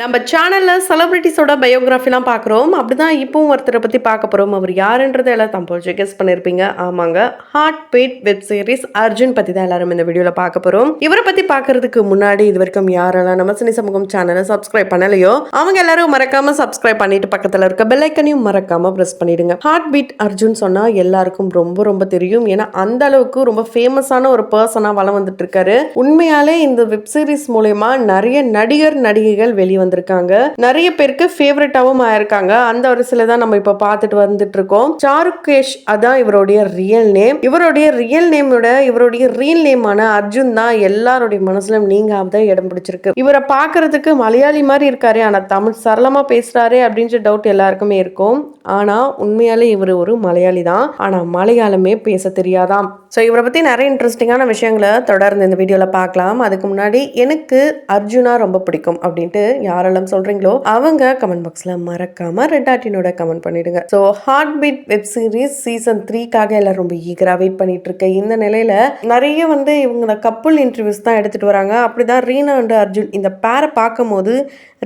நம்ம சேனல்ல செலிபிரிட்டிஸோட பயோகிராஃபிலாம் பார்க்குறோம். அப்படிதான் இப்பவும் ஒருத்தரை பத்தி பார்க்க போறோம். அவர் யாருன்றத எல்லாம் தம்போச்சு கெஸ் பண்ணியிருப்பீங்க. ஆமாங்க. Heart beat web series Arjun பத்தி தான் எல்லாரும் இந்த வீடியோல பார்க்க போறோம். இவரை பத்தி பார்க்கறதுக்கு முன்னாடி இது வரைக்கும் யாரெல்லாம் நம்ம சினி சமூகம் சேனலை சப்ஸ்கிரைப் பண்ணலையோ அவங்க எல்லாரும் மறக்காம சப்ஸ்கிரைப் பண்ணிட்டு பக்கத்துல இருக்க பெல் ஐக்கனையும் மறக்காம பிரஸ் பண்ணிடுங்க. ஹார்ட் பீட் அர்ஜுன் சொன்னா எல்லாருக்கும் ரொம்ப ரொம்ப தெரியும். ஏன்னா அந்த அளவுக்கு ரொம்ப ஃபேமஸான ஒரு பர்சனா வளம் வந்துட்டு இருக்காரு. உண்மையாலே இந்த வெப் சீரிஸ் மூலமா நிறைய நடிகைகள் வெளியே வந்திருக்காங்க. நிறைய பேருக்கு ஃபேவரட்டாவும் ஆயிருக்காங்க. அந்த ஒரு சில தான் நம்ம இப்ப பார்த்துட்டு வந்துட்டு இருக்கோம். சாருகேஷ் அதான் இவருடைய ரியல் நேம். இவருடைய ரியல் நேமோட இவருடைய ரியல் நேமான அர்ஜுன் தான் எல்லாருடைய மனசுல நீங்காம இடம் பிடிச்சிருக்கு. இவரை பார்க்கறதுக்கு மலையாளி மாதிரி இருக்காரு, ஆனா தமிழ் சரளமா பேசுறாரு அப்படின்ற டவுட் எல்லாருக்குமே இருக்கும். ஆனா உண்மையாலே இவர் ஒரு மலையாளி தான், ஆனா மலையாளமே பேச தெரியாதாம். ஸோ இவரை பற்றி நிறைய இன்ட்ரெஸ்டிங்கான விஷயங்களை தொடர்ந்து இந்த வீடியோவில் பார்க்கலாம். அதுக்கு முன்னாடி எனக்கு அர்ஜுனா ரொம்ப பிடிக்கும் அப்படின்ட்டு யாரெல்லாம் சொல்கிறீங்களோ அவங்க கமெண்ட் பாக்ஸில் மறக்காமல் ரெட் ஆர்டினோட கமெண்ட் பண்ணிடுங்க. So heart beat web series season 3க்காக எல்லாம் ரொம்ப ஈகராக வெயிட் பண்ணிட்டு இருக்க இந்த நிலையில் நிறைய இவங்கள கப்புள் இன்டர்வியூஸ் தான் எடுத்துகிட்டு வராங்க. அப்படிதான் ரீனா அண்ட் அர்ஜுன் இந்த பேரை பார்க்கும் போது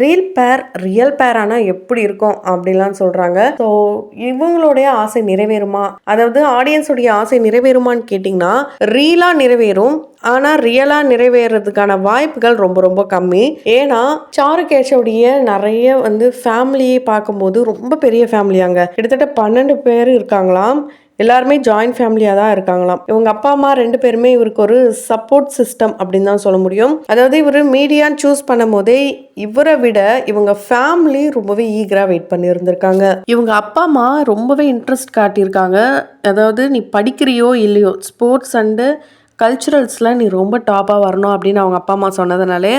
ரியல் பேர் ஆனால் எப்படி இருக்கும் அப்படிலாம் சொல்கிறாங்க. ஸோ இவங்களுடைய ஆசை நிறைவேறுமா, அதாவது ஆடியன்ஸுடைய ஆசை நிறைவேறுமான்னு கேட்டிங்கன்னா ரீலாக நிறைவேறும், ஆனால் ரியலாக நிறைவேறதுக்கான வாய்ப்புகள் ரொம்ப ரொம்ப கம்மி. ஏன்னா சாருகேஷோடைய நிறைய ஃபேமிலியை பார்க்கும்போது ரொம்ப பெரிய ஃபேமிலியாங்க, கிட்டத்தட்ட 12 பேர் இருக்காங்களாம். எல்லாருமே ஜாயின்ட் ஃபேமிலியாக தான் இருக்காங்களாம். இவங்க அப்பா அம்மா 2 பேருமே இவருக்கு ஒரு சப்போர்ட் சிஸ்டம் அப்படின்னு தான் சொல்ல முடியும். அதாவது இவர் மீடியான்னு சூஸ் பண்ணும் போதே இவரை விட இவங்க ஃபேமிலி ரொம்பவே ஈகராக வெயிட் பண்ணி இருந்திருக்காங்க. இவங்க அப்பா அம்மா ரொம்பவே இன்ட்ரெஸ்ட் காட்டியிருக்காங்க. அதாவது நீ படிக்கிறியோ இல்லையோ ஸ்போர்ட்ஸ் அண்டு கல்ச்சுரல்ஸில் நீ ரொம்ப டாப்பாக வரணும் அப்படின்னு அவங்க அப்பா அம்மா சொன்னதுனாலே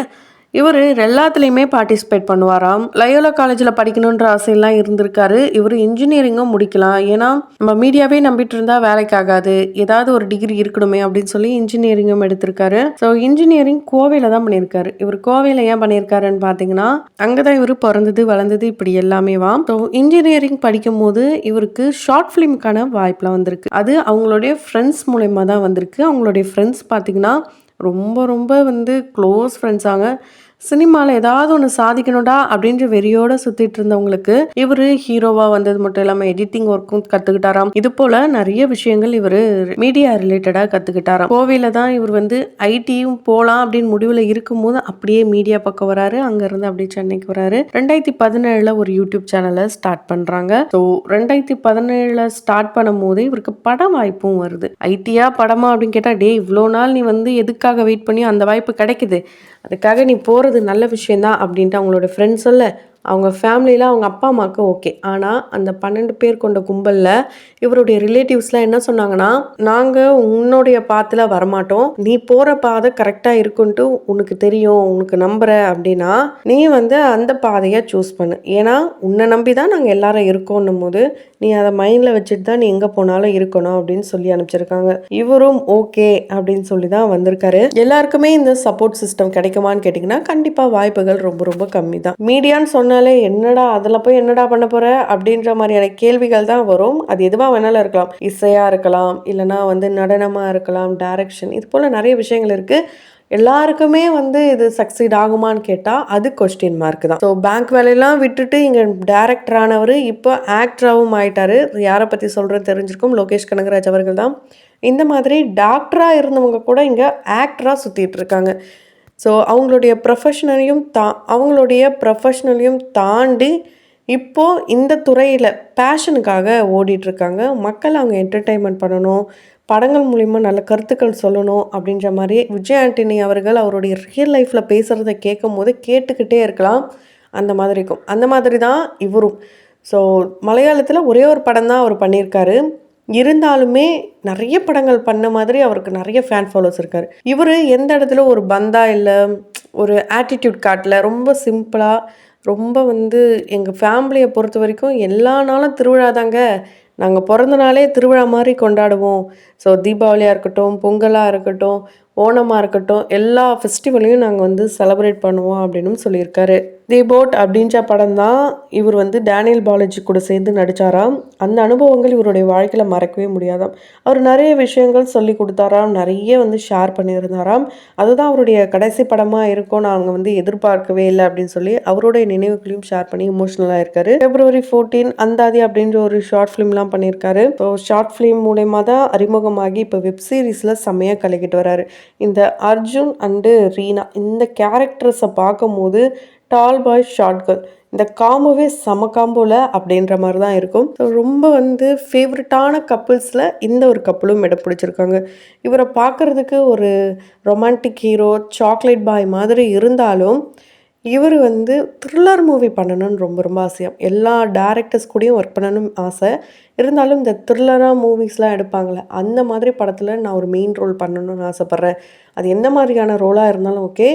இவர் எல்லாத்துலேயுமே பார்ட்டிசிபேட் பண்ணுவாராம். லயோலா காலேஜில் படிக்கணுன்ற ஆசையெல்லாம் இருந்திருக்காரு. இவர் இன்ஜினியரிங்கும் முடிக்கலாம், ஏன்னா நம்ம மீடியாவே நம்பிட்டு இருந்தால் வேலைக்காகாது, ஏதாவது ஒரு டிகிரி இருக்கணுமே அப்படின்னு சொல்லி இன்ஜினியரிங்கும் எடுத்திருக்காரு. ஸோ இன்ஜினியரிங் கோவையில் தான் பண்ணியிருக்காரு. இவர் கோவையில் ஏன் பண்ணியிருக்காருன்னு பார்த்தீங்கன்னா அங்கே தான் இவர் பிறந்தது வளர்ந்தது இப்படி எல்லாமே வா. ஸோ இன்ஜினியரிங் படிக்கும் போது இவருக்கு ஷார்ட் ஃபிலிமுக்கான வாய்ப்பெலாம் வந்திருக்கு. அது அவங்களுடைய ஃப்ரெண்ட்ஸ் மூலயமா தான் வந்திருக்கு. அவங்களுடைய ஃப்ரெண்ட்ஸ் பார்த்தீங்கன்னா ரொம்ப ரொம்ப க்ளோஸ் ஃப்ரெண்ட்ஸாங்க. சினிமாவில் ஏதாவது ஒன்று சாதிக்கணும்டா அப்படின்ற வெறியோடு சுற்றிட்டு இருந்தவங்களுக்கு இவர் ஹீரோவாக வந்தது மட்டும் இல்லாமல் எடிட்டிங் ஒர்க்கும் கற்றுக்கிட்டாராம். இது போல் நிறைய விஷயங்கள் இவர் மீடியா ரிலேட்டடாக கற்றுக்கிட்டாராம். கோவையில் தான் இவர் ஐடியும் போகலாம் அப்படின்னு முடிவில் இருக்கும்போது அப்படியே மீடியா பக்கம் வராரு. அங்கேருந்து அப்படியே சென்னைக்கு வராரு. 2017 ஒரு யூடியூப் சேனலை ஸ்டார்ட் பண்ணுறாங்க. ஸோ 2017 ஸ்டார்ட் பண்ணும் போது இவருக்கு பட வாய்ப்பும் வருது. ஐடியா படமா அப்படின்னு கேட்டால் டே இவ்வளோ நாள் நீ எதுக்காக வெயிட் பண்ணி அந்த வாய்ப்பு கிடைக்குது, அதுக்காக நீ போகிறது நல்ல விஷயந்தான் அப்படின்ட்டு அவங்களோட ஃப்ரெண்ட்ஸ் சொல்ல அவங்க ஃபேமிலியில் அவங்க அப்பா அம்மாவுக்கு ஓகே. ஆனால் அந்த 12 பேர் கொண்ட கும்பலில் இவருடைய ரிலேட்டிவ்ஸ்லாம் என்ன சொன்னாங்கன்னா, நாங்கள் உன்னுடைய பாத்தில் வரமாட்டோம், நீ போகிற பாதை கரெக்டாக இருக்குன்ட்டு உனக்கு தெரியும், உனக்கு நம்புற அப்படின்னா நீ அந்த பாதையை சூஸ் பண்ணு, ஏன்னா உன்னை நம்பி தான் நாங்கள் எல்லாரும் இருக்கோன்னும் போது நீ அதை மைண்டில் வச்சுட்டு தான் நீ எங்கே போனாலும் இருக்கணும் அப்படின்னு சொல்லி அனுப்பிச்சிருக்காங்க. இவரும் ஓகே அப்படின்னு சொல்லி தான் வந்திருக்காரு. எல்லாருக்குமே இந்த சப்போர்ட் சிஸ்டம் கிடைக்குமான்னு கேட்டிங்கன்னா கண்டிப்பாக வாய்ப்புகள் ரொம்ப ரொம்ப கம்மி தான். மீடியான்னு சொன்னாலே என்னடா அதில் போய் என்னடா பண்ண போகிற அப்படின்ற மாதிரியான கேள்விகள் தான் வரும். அது எதுவாக வேணாலும் இருக்கலாம், இசையாக இருக்கலாம், இல்லைனா நடனமாக இருக்கலாம், டைரக்ஷன், இது போல் நிறைய விஷயங்கள் இருக்குது. எல்லாருக்குமே இது சக்சீட் ஆகுமான்னு கேட்டால் அது கொஸ்டின் மார்க் தான். ஸோ பேங்க் வேலையெல்லாம் விட்டுட்டு இங்கே டேரக்டர் ஆனவர் இப்போ ஆக்டராகவும் ஆயிட்டாரு. யாரை பற்றி சொல்கிறது தெரிஞ்சிருக்கும், லோகேஷ் கனகராஜ் அவர்கள் தான். இந்த மாதிரி டாக்டராக இருந்தவங்க கூட இங்கே ஆக்டராக சுற்றிட்டு இருக்காங்க. ஸோ அவங்களுடைய ப்ரொஃபஷனலையும் தாண்டி இப்போது இந்த துறையில் பேஷனுக்காக ஓடிட்டுருக்காங்க. மக்கள் அவங்க என்டர்டெயின்மெண்ட் பண்ணணும், படங்கள் மூலிமா நல்ல கருத்துக்கள் சொல்லணும் அப்படின்ற மாதிரி விஜய் ஆண்டனி அவர்கள் அவருடைய ரியல் லைஃப்பில் பேசுகிறத கேட்கும் போது கேட்டுக்கிட்டே இருக்கலாம், அந்த மாதிரி இருக்கும். அந்த மாதிரி தான் இவரும். ஸோ மலையாளத்தில் ஒரே ஒரு படம் தான் அவர் பண்ணியிருக்காரு. இருந்தாலுமே நிறைய படங்கள் பண்ண மாதிரி அவருக்கு நிறைய ஃபேன் ஃபாலோவர்ஸ் இருக்கார். இவர் எந்த இடத்துல ஒரு பந்தா இல்லை ஒரு ஆட்டிடியூட் காட்டல, ரொம்ப சிம்பிளாக ரொம்ப எங்கள் ஃபேமிலியை பொறுத்த வரைக்கும் எல்லா நாளும் திருவிழா தாங்க, நாங்கள் பிறந்த நாளே திருவிழா மாதிரி கொண்டாடுவோம். ஸோ தீபாவளியாக இருக்கட்டும், பொங்கலாக இருக்கட்டும், ஓணமாக இருக்கட்டும், எல்லா ஃபெஸ்டிவலையும் நாங்கள் செலிப்ரேட் பண்ணுவோம் அப்படின்னு சொல்லியிருக்காரு. தி போட் அப்படின்ற படம் தான் இவர் வந்து டேனியல் பாலாஜி கூட சேர்ந்து நடித்தாராம். அந்த அனுபவங்கள் இவருடைய வாழ்க்கையில் மறக்கவே முடியாதாம். அவர் நிறைய விஷயங்கள் சொல்லி கொடுத்தாராம், நிறைய வந்து ஷேர் பண்ணியிருந்தாராம். அதுதான் அவருடைய கடைசி படமாக இருக்கும், நாங்கள் வந்து எதிர்பார்க்கவே இல்லை அப்படின்னு சொல்லி அவருடைய நினைவுகளையும் ஷேர் பண்ணி இமோஷனலாக இருக்காரு. February 14 அந்தாதி அப்படின்ற ஒரு ஷார்ட் ஃபிலிம்லாம் பண்ணியிருக்காரு. ஸோ ஷார்ட் ஃபிலிம் மூலயமா தான் அறிமுகமாகி இப்போ வெப் சீரிஸில் செம்மையாக கலக்கிட்டு வராரு. இந்த அர்ஜுன் அண்டு ரீனா இந்த கேரக்டர்ஸை பார்க்கும்போது டால் பாய் ஷார்ட் கேர்ள் இந்த காம்போவே செம காம்போல அப்படின்ற மாதிரி தான் இருக்கும். ஸோ ரொம்ப வந்து ஃபேவரட்டான கப்புள்ஸில் இந்த ஒரு கப்புளும் இடம் பிடிச்சிருக்காங்க. இவரை பார்க்குறதுக்கு ஒரு ரொமான்டிக் ஹீரோ சாக்லேட் பாய் மாதிரி இருந்தாலும் இவர் வந்து த்ரில்லர் மூவி பண்ணணும்னு ரொம்ப ரொம்ப ஆசையாக எல்லா டேரக்டர்ஸ் கூடயும் ஒர்க் பண்ணணும்னு ஆசை இருந்தாலும் இந்த த்ரில்லராக மூவிஸ்லாம் எடுப்பாங்களே அந்த மாதிரி படத்தில் நான் ஒரு மெயின் ரோல் பண்ணணும்னு ஆசைப்பட்றேன். அது எந்த மாதிரியான ரோலாக இருந்தாலும் ஓகே,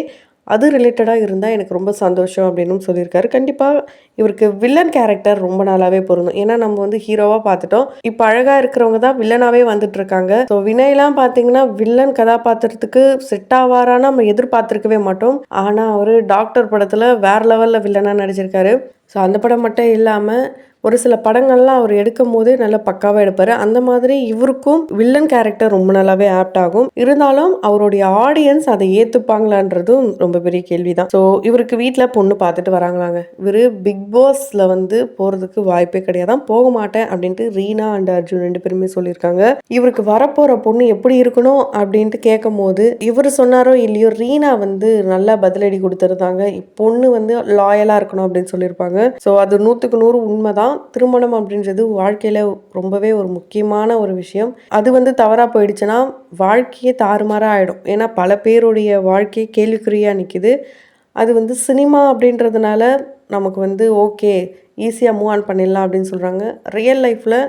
அது ரிலேட்டடாக இருந்தால் எனக்கு ரொம்ப சந்தோஷம் அப்படின்னு சொல்லியிருக்காரு. கண்டிப்பாக இவருக்கு வில்லன் கேரக்டர் ரொம்ப நாளாகவே பொருந்தும். ஏன்னா நம்ம வந்து ஹீரோவாக பார்த்துட்டோம், இப்போ அழகாக இருக்கிறவங்க தான் வில்லனாகவே வந்துட்டு இருக்காங்க. ஸோ வினய்லாம் பார்த்தீங்கன்னா வில்லன் கதாபாத்திரத்துக்கு செட் ஆவாரான்னு நம்ம எதிர்பார்த்துருக்கவே மாட்டோம். ஆனால் அவர் டாக்டர் படத்தில் வேறு லெவலில் வில்லனாக நடிச்சிருக்காரு. ஸோ அந்த படம் மட்டும் இல்லாமல் ஒரு சில படங்கள்லாம் அவர் எடுக்கும் போதே நல்லா பக்காவாக எடுப்பார். அந்த மாதிரி இவருக்கும் வில்லன் கேரக்டர் ரொம்ப நல்லாவே ஆப்ட் ஆகும். இருந்தாலும் அவருடைய ஆடியன்ஸ் அதை ஏற்றுப்பாங்களான்றதும் ரொம்ப பெரிய கேள்வி தான். ஸோ இவருக்கு வீட்டில் பொண்ணு பார்த்துட்டு வராங்களாங்க. இவர் பிக் பாஸில் வந்து போகிறதுக்கு வாய்ப்பே கிடையாதான், போக மாட்டேன் அப்படின்ட்டு ரீனா அண்ட் அர்ஜுன் 2 பேருமே சொல்லியிருக்காங்க. இவருக்கு வரப்போகிற பொண்ணு எப்படி இருக்கணும் அப்படின்ட்டு கேட்கும் போது இவர் சொன்னாரோ இல்லையோ ரீனா வந்து நல்லா பதிலடி கொடுத்துருந்தாங்க. பொண்ணு வந்து லாயலாக இருக்கணும் அப்படின்னு சொல்லியிருப்பாங்க. ஸோ அது 100க்கு 100 உண்மைதான். திருமணம் அப்படின்றது வாழ்க்கையில் ரொம்பவே ஒரு முக்கியமான ஒரு விஷயம். அது வந்து தவறாக போயிடுச்சுன்னா வாழ்க்கையே தாறுமாறாக ஆகிடும். ஏன்னா பல பேருடைய வாழ்க்கையை கேள்விக்குறியாக நிற்கிது. அது வந்து சினிமா அப்படின்றதுனால நமக்கு வந்து ஓகே ஈஸியாக மூவ் ஆன் பண்ணிடலாம் அப்படின்னு சொல்கிறாங்க. ரியல் லைஃப்பில்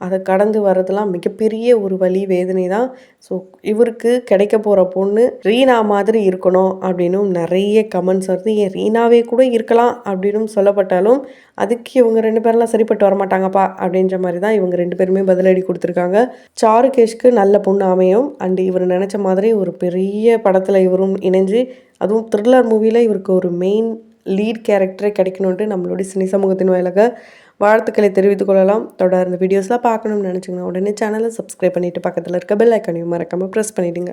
அதை கடந்து வர்றதுலாம் மிகப்பெரிய ஒரு வலி வேதனை தான். ஸோ இவருக்கு கிடைக்க போகிற பொண்ணு ரீனா மாதிரி இருக்கணும் அப்படின்னும் நிறைய கமெண்ட்ஸ் வருது. ஏன் ரீனாவே கூட இருக்கலாம் அப்படின்னும் சொல்லப்பட்டாலும் அதுக்கு இவங்க 2 பேரெலாம் சரிப்பட்டு வரமாட்டாங்கப்பா அப்படின்ற மாதிரி தான் இவங்க 2 பேருமே பதிலடி கொடுத்துருக்காங்க. சாருகேஷ்க்கு நல்ல பொண்ணு அமையும் அண்டு இவர் நினச்ச மாதிரி ஒரு பெரிய படத்தில் இவரும் இணைஞ்சு அதுவும் த்ரில்லர் மூவியில் இவருக்கு ஒரு மெயின் லீட் கேரக்டரே கிடைக்கணுன்ட்டு நம்மளுடைய சினி சமூகத்தின் வாயிலாக வாழ்த்துக்களை தெரிவித்துக் கொள்ளலாம். தொடர்ந்து வீடியோஸ்லாம் பார்க்கணும்னு நினச்சிங்கன்னா உடனே சேனலை சப்ஸ்கிரைப் பண்ணிவிட்டு பக்கத்தில் இருக்க பெல் ஐக்கானையும் மறக்காமல் ப்ரெஸ் பண்ணிவிடுங்க.